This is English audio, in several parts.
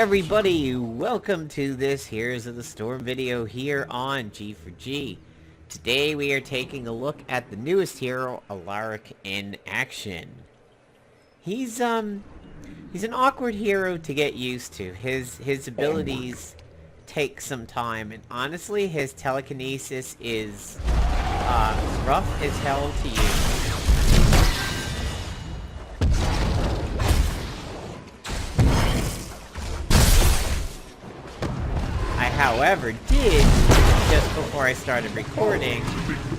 everybody, welcome to this Heroes of the Storm video here on G4G. Today we are taking a look at the newest hero, Alarak, in action. He's an awkward hero to get used to. His abilities take some time, and honestly his telekinesis is rough as hell to use. However, did, just before I started recording,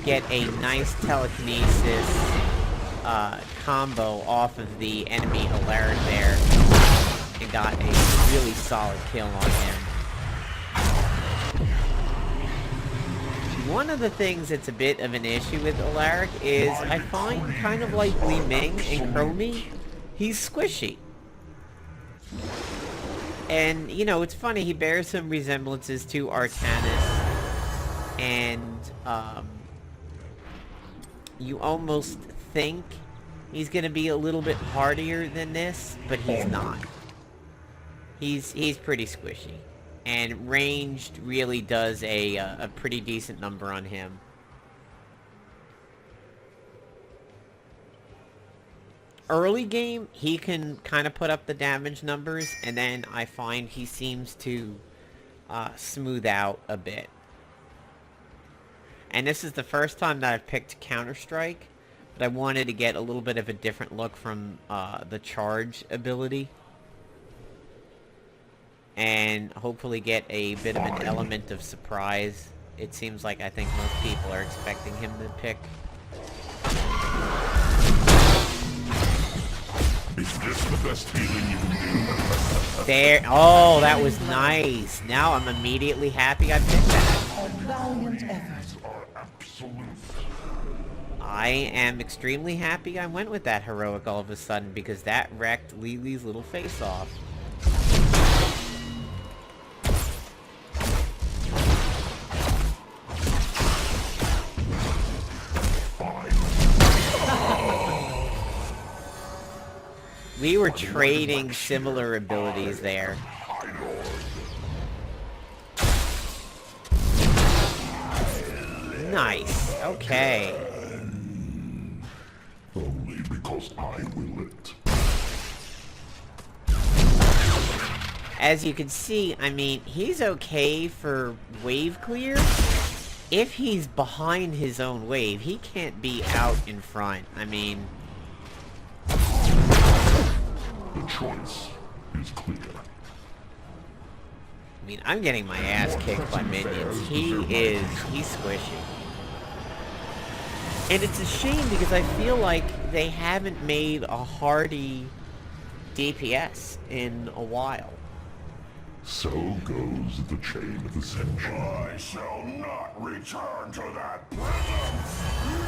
get a nice telekinesis combo off of the enemy Alarak there, and got a really solid kill on him. One of the things that's a bit of an issue with Alarak is I find, kind of like Li Ming and Chromie, he's squishy. And, you know, it's funny, he bears some resemblances to Artanis, and, you almost think he's gonna be a little bit hardier than this, but he's not. He's pretty squishy. And ranged really does a pretty decent number on him. Early game, he can kind of put up the damage numbers, and then I find he seems to smooth out a bit. And this is the first time that I've picked Counter-Strike, but I wanted to get a little bit of a different look from the charge ability. And hopefully get a bit of an element of surprise. It seems like I think most people are expecting him to pick. Is this the best healing you can do? There. Oh, that was nice. Now I'm immediately happy I picked that. A valiant effort. I am extremely happy I went with that heroic all of a sudden, because that wrecked Lily's little face off. We were trading similar abilities there. Nice. Okay. Only because I will it. As you can see, I mean, he's okay for wave clear. If he's behind his own wave, he can't be out in front. I mean... The choice is clear. I mean, I'm getting my ass kicked by minions. He's squishy. And it's a shame because I feel like they haven't made a hardy DPS in a while. So goes the chain of ascension. I shall not return to that prison.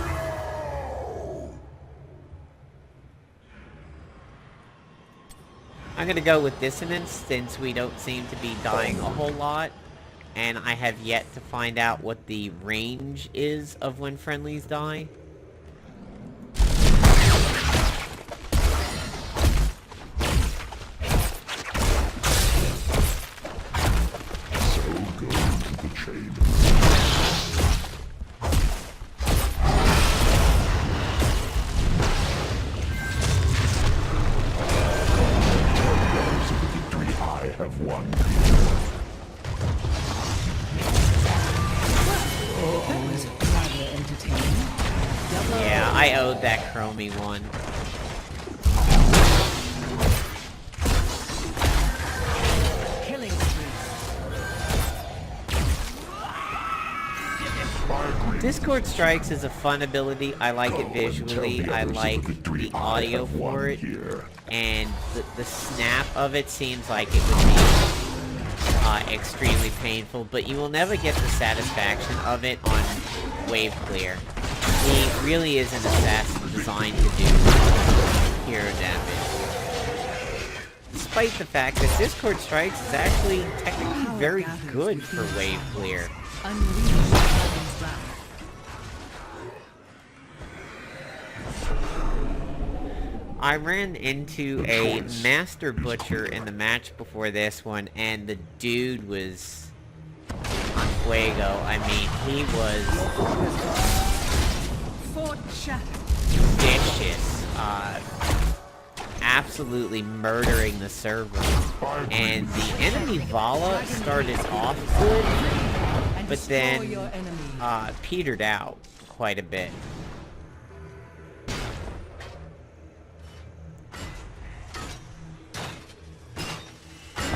No! I'm gonna go with Dissonance, since we don't seem to be dying a whole lot, and I have yet to find out what the range is of when friendlies die. So goes the chain. Have won. That was rather entertaining. Yeah, I owed that Chromie one. Killing spree. Discord Strikes is a fun ability. I like it visually. I like the audio for it. And the snap of it seems like it would be extremely painful, but you will never get the satisfaction of it on wave clear. He really is an assassin designed to do hero damage. Despite the fact that Discord Strikes is actually technically very good for wave clear. Unleash Dragon's wrath. I ran into a Master Butcher in the match before this one, and the dude was on fuego. I mean, he was vicious. Absolutely murdering the server. And the enemy Vala started off good, but then petered out quite a bit.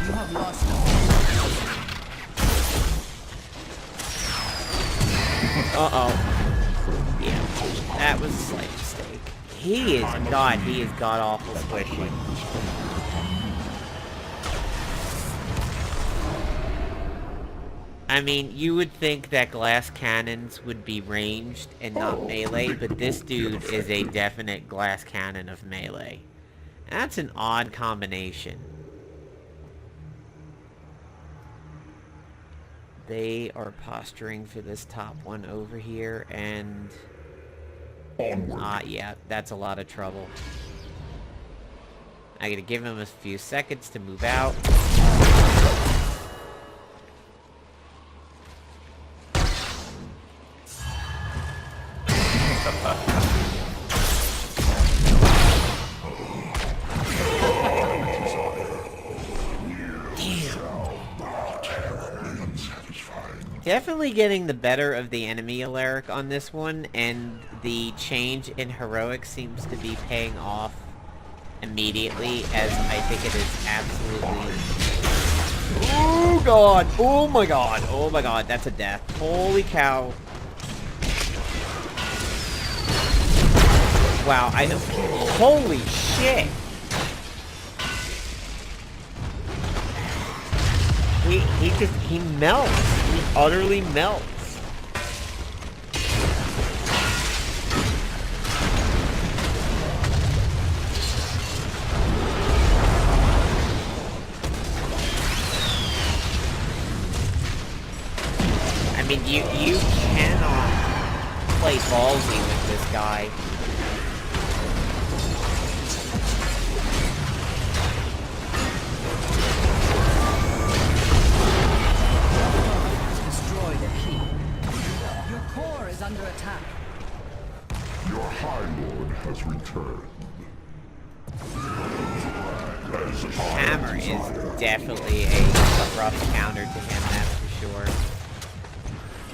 You have lost. Uh-oh. Yeah, that was a slight mistake. He is god-awful squishy. I mean, you would think that glass cannons would be ranged and not melee, but this dude is a definite glass cannon of melee. That's an odd combination. They are posturing for this top one over here, and... yeah, that's a lot of trouble. I gotta give him a few seconds to move out. Definitely getting the better of the enemy Alarak on this one, and the change in heroic seems to be paying off immediately, as I think it is absolutely... Oh god! Oh my god! Oh my god, that's a death. Holy cow. Wow, holy shit! He melts. He utterly melts. I mean, you cannot play ballsy with this guy. Under attack. Your High Lord has returned. Hammer is definitely a rough counter to him, that's for sure.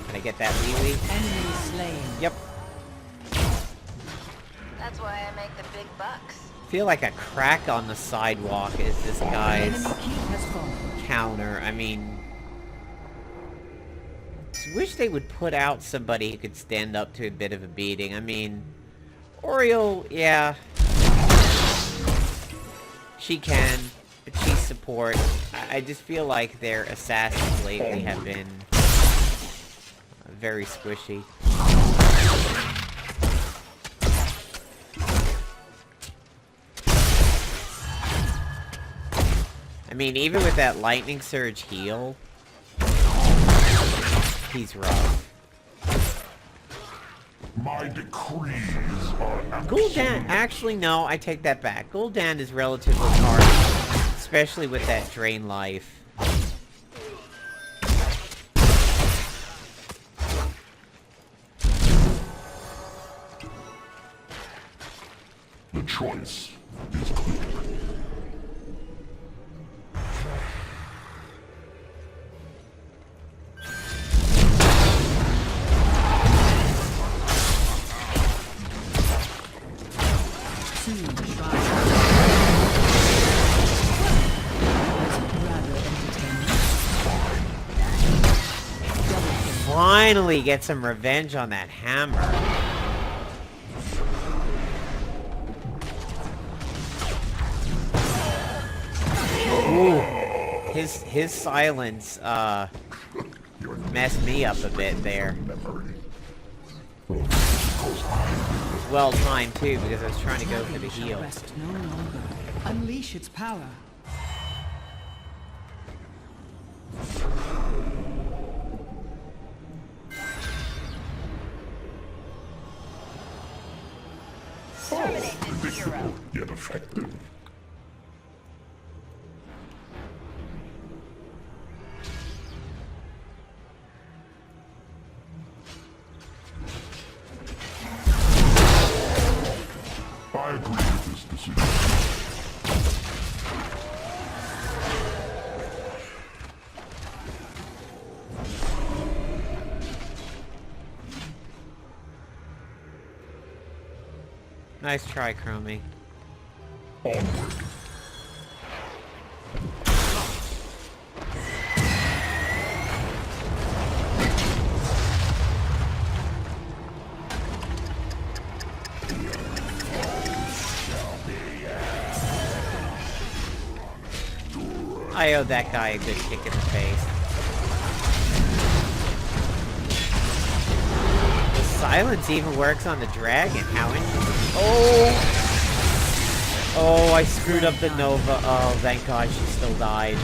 Can I get that Wee-Wee? Enemy slain. Yep. That's why I make the big bucks. I feel like a crack on the sidewalk is this guy's counter. I mean... wish they would put out somebody who could stand up to a bit of a beating. I mean, Oriole, yeah. She can, but she's support. I just feel like their assassins lately have been very squishy. I mean, even with that lightning surge heal, he's rough. My decrees are Gul'dan, actually no, I take that back. Gul'dan is relatively hard, especially with that drain life. The choice is clear. Finally get some revenge on that hammer. Ooh. His silence messed me up a bit there. Well timed too, because I was trying to go for the heal. No longer. Unleash its power. Exterminate this hero. Yet effective. I agree with this decision. Nice try, Chromie. Onward. I owe that guy a good kick in the face. The silence even works on the dragon. How interesting. Oh! Oh, I screwed up the Nova. Oh, thank God she still died.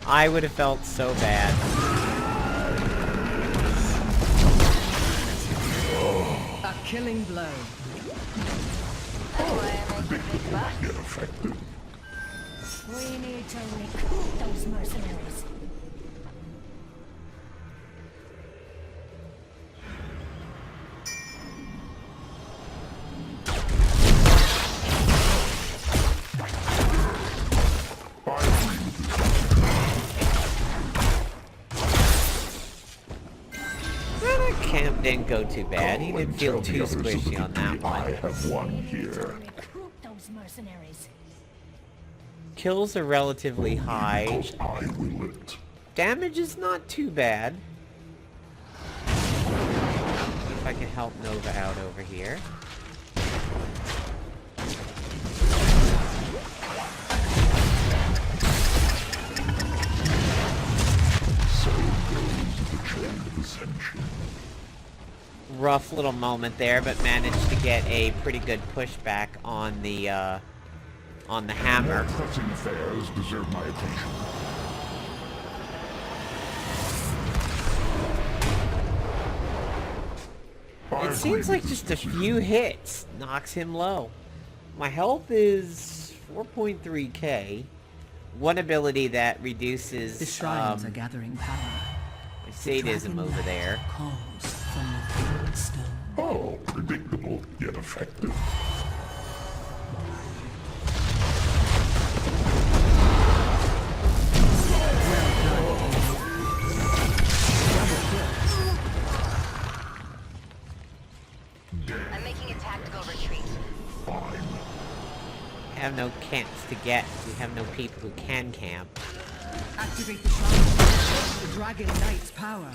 I would have felt so bad. A killing blow. That's why I make the big bucks. Yet effective. We need to recruit those mercenaries. Camp didn't go too bad. He didn't feel too squishy on that I one. have one here. Recruit those mercenaries. Kills are relatively high. Because I will it. Damage is not too bad. If I can help Nova out over here. So goes the chain of ascension. Rough little moment there, but managed to get a pretty good pushback on the hammer. Pressing affairs deserve my attention. It seems like just a few hits knocks him low. My health is 4.3k. One ability that reduces The shrines are gathering power. my sadism over there. Calls from the third stone. Oh, predictable, yet effective. I'm making a tactical retreat. Fine. We have no camps to get. We have no people who can camp. Activate the shrine. The Dragon Knight's power.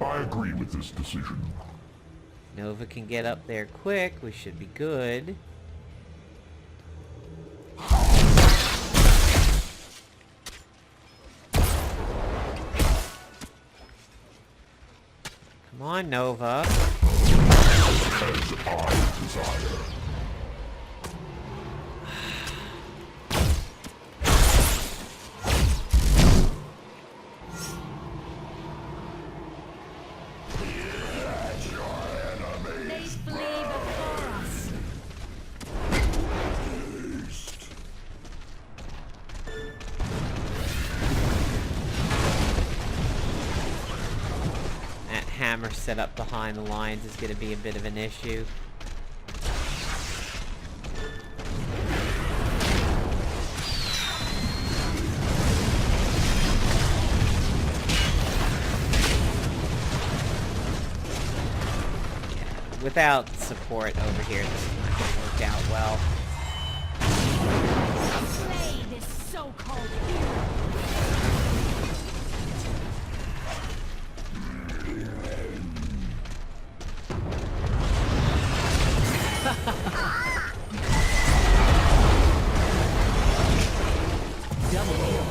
I agree with this decision. Nova can get up there quick. We should be good. Come on, Nova. As I desire. They flee before us. That hammer set up behind the lines is going to be a bit of an issue. Without support over here, this is not going to work out well. Slay this so-called hero. Double kill.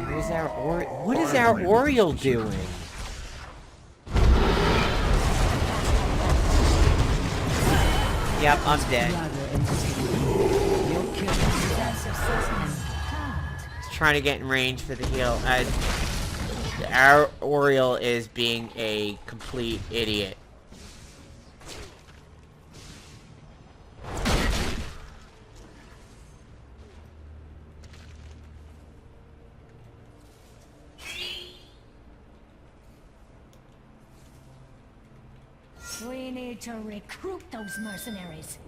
Where's our what is our Oriole doing? Yep, I'm dead. Trying to get in range for the heal. Our Oriole is being a complete idiot. We need to recruit those mercenaries.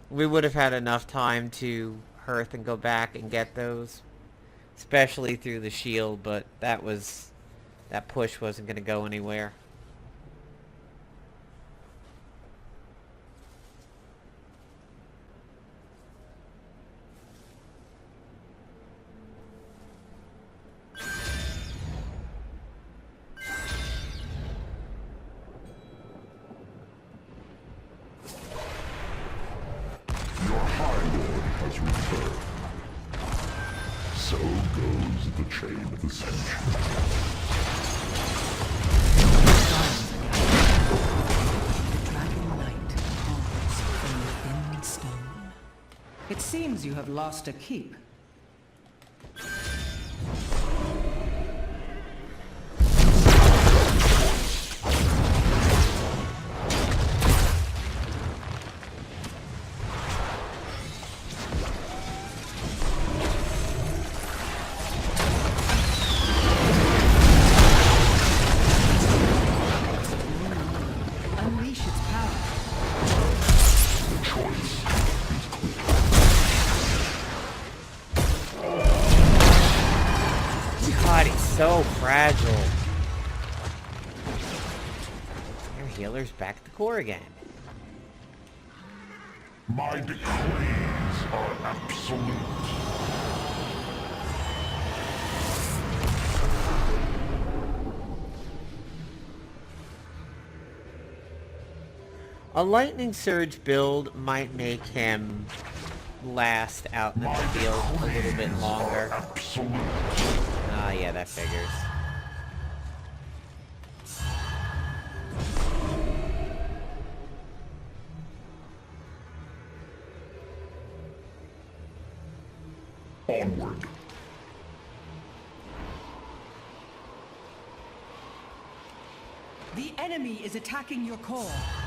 We would have had enough time to hearth and go back and get those, especially through the shield, but that push wasn't going to go anywhere. So goes the chain of ascension. Dragon light calls from within stone. It seems you have lost a keep. So fragile. Your healer's back to core again. My decrees are absolute. A lightning surge build might make him last out in the field a little bit longer. Absolute. Ah, yeah, that figures. Onward. The enemy is attacking your core.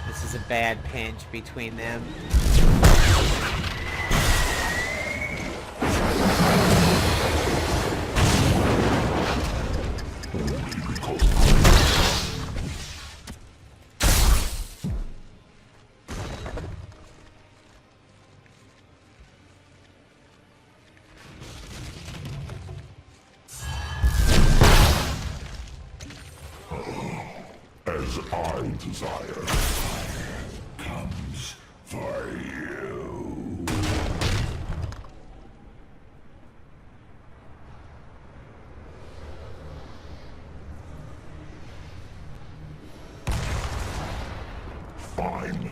This is a bad pinch between them. As I desire, comes for you. Fine.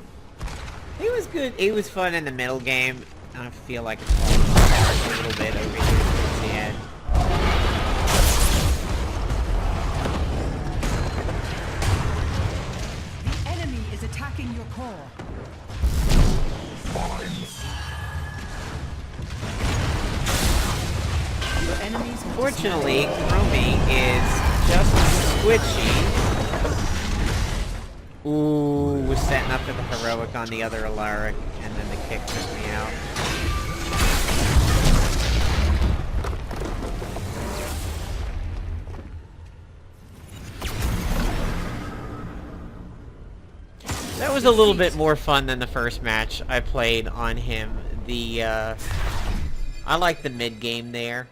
It was good. It was fun in the middle game. I feel like it's falling apart a little bit over here towards the end. The enemy is attacking your core. Fine. Your enemies have Fortunately, Chromie is just switching. Ooh, was setting up for the heroic on the other Alarak, and then the kick took me out. That was a little bit more fun than the first match I played on him. I like the mid game there.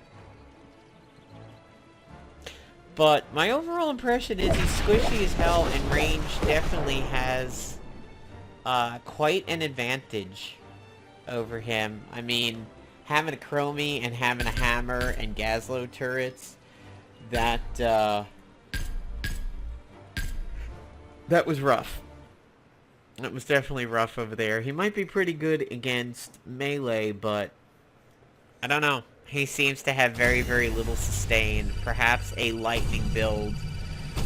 But my overall impression is he's squishy as hell, and range definitely has quite an advantage over him. I mean, having a Chromie and having a hammer and Gazlo turrets, that was rough. It was definitely rough over there. He might be pretty good against melee, but I don't know. He seems to have very, very little sustain. Perhaps a lightning build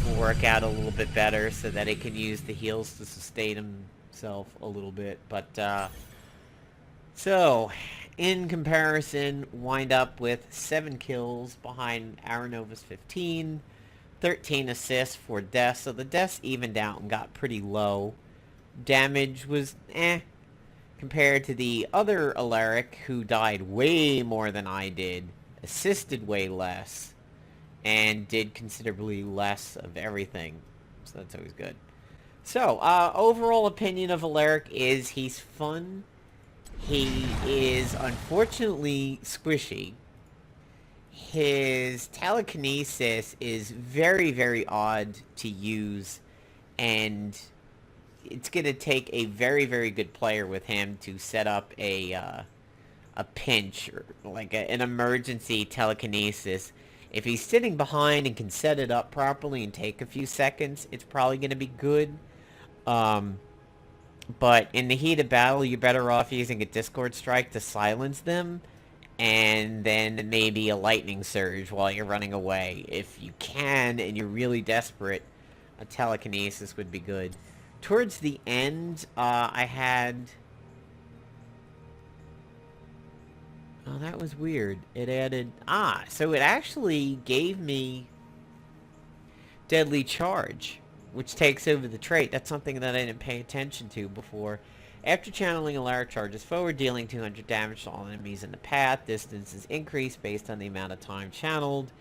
will work out a little bit better so that it can use the heals to sustain himself a little bit. But, so, in comparison, wind up with 7 kills behind Aranova's 15, 13 assists for deaths. So the deaths evened out and got pretty low. Damage was compared to the other Alarak, who died way more than I did, assisted way less, and did considerably less of everything. So that's always good. So, overall opinion of Alarak is he's fun. He is unfortunately squishy. His telekinesis is very, very odd to use, and it's going to take a very, very good player with him to set up a pinch, or like an emergency telekinesis. If he's sitting behind and can set it up properly and take a few seconds, it's probably going to be good. But in the heat of battle, you're better off using a Discord Strike to silence them, and then maybe a lightning surge while you're running away. If you can, and you're really desperate, a telekinesis would be good. Towards the end, I had... Oh, that was weird. It added... so it actually gave me Deadly Charge, which takes over the trait. That's something that I didn't pay attention to before. After channeling, Alarak charges forward, dealing 200 damage to all enemies in the path. Distance is increased based on the amount of time channeled.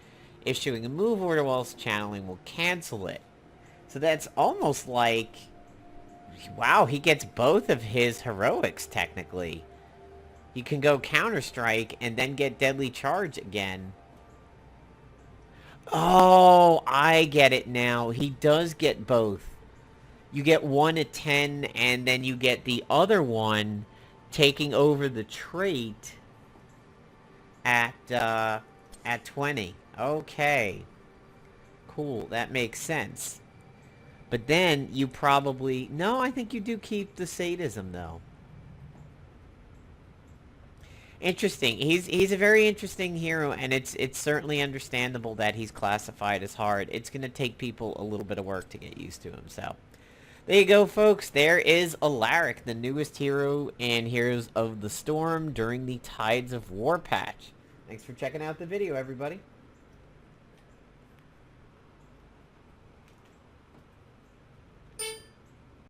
Issuing a move order whilst channeling will cancel it. So that's almost like... Wow, he gets both of his heroics, technically. You can go Counter-Strike and then get Deadly Charge again. Oh, I get it now. He does get both. You get one at 10, and then you get the other one taking over the trait at 20. Okay. Cool, that makes sense. But then you probably... No, I think you do keep the sadism, though. Interesting. He's a very interesting hero, and it's certainly understandable that he's classified as hard. It's going to take people a little bit of work to get used to him, so... There you go, folks. There is Alarak, the newest hero in Heroes of the Storm during the Tides of War patch. Thanks for checking out the video, everybody.